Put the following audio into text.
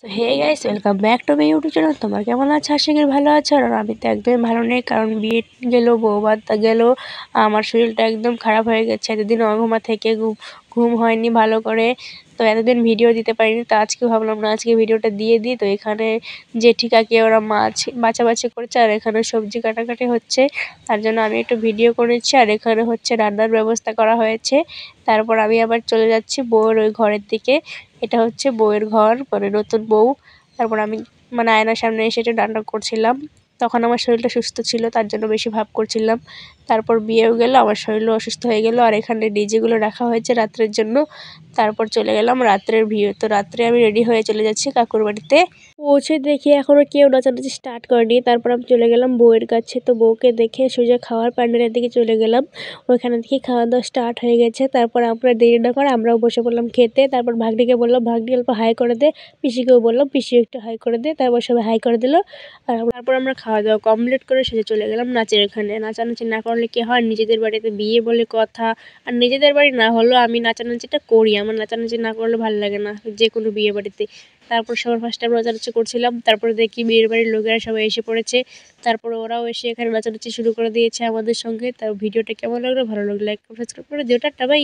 তো hey guys, welcome back to my YouTube channel. তোমার কেমন আছো? আশা করি ভালো আছো। আর আমি তো একদমই ভালো নেই, কারণ বিয়ে গেল, বউ ভাত গেল, আমার শরীরটা একদম খারাপ হয়ে গেছে। এতদিন অঘুমা থেকে ঘুম হয়নি ভালো করে, তো এতদিন ভিডিও দিতে পারিনি। তো আজকে ভাবলাম না, আজকে ভিডিওটা দিয়ে দিই। তো এখানে জেঠি কাকি ওরা মাছ বাছাবাছি করছে, আর এখানে সবজি কাটাকাটি হচ্ছে, তার জন্য আমি একটু ভিডিও করেছি। আর এখানে হচ্ছে রান্নার ব্যবস্থা করা হয়েছে। তারপর আমি আবার চলে যাচ্ছি বউয়ের ওই ঘরের দিকে। এটা হচ্ছে বউয়ের ঘর, মানে নতুন বউ। তারপর আমি মানে আয়নার সামনে এসে একটু নাটক করছিলাম। তখন আমার শরীরটা সুস্থ ছিল, তার জন্য বেশি ভাব করছিলাম। তারপর বিয়েও গেল, আমার শরীরও অসুস্থ হয়ে গেল। আর এখানে ডিজেগুলো রাখা হয়েছে রাত্রের জন্য। তারপর চলে গেলাম রাত্রের ভিউ। তো রাত্রে আমি রেডি হয়ে চলে যাচ্ছি কাকুর বাড়িতে। পৌঁছে দেখি এখনো কেউ নাচানাচি স্টার্ট করেনি। তারপর আমি চলে গেলাম বউয়ের কাছে। তো বউকে দেখে সোজা খাওয়ার প্যান্ডেলের দিকে চলে গেলাম। ওইখানে দেখি খাওয়া দাওয়া স্টার্ট হয়ে গেছে। তারপর আমরা দেরি না করে আমরাও বসে পড়লাম খেতে। তারপর ভাগ্নিকে বললাম, ভাগ্নি অল্প হাই করে দে। পিসিকেও বললাম, পিসিও একটু হাই করে দে। তারপর সবাই হাই করে দিল। আর তারপর আমরা খাওয়া দাওয়া কমপ্লিট করে সোজা চলে গেলাম নাচের এখানে। নাচানাচি না করলে কি হয়, নিজেদের বাড়িতে বিয়ে বলে কথা। আর নিজেদের বাড়ি না হলেও আমি নাচানাচিটা করি, আমার নাচানাচি না করলে ভালো লাগে না যে কোনো বিয়ে বাড়িতে। তারপর সবার ফার্স্টে আমরা নাচানাচি করছিলাম। তারপরে দেখি বিয়ের বাড়ির লোকেরা সবাই এসে পড়েছে। তারপরে ওরাও এসে এখানে নাচানাচি শুরু করে দিয়েছে আমাদের সঙ্গে। তার ভিডিওটা কেমন লাগলো, ভালো লাগলো লাইক সাবস্ক্রাইব করে দিও। Tata bye.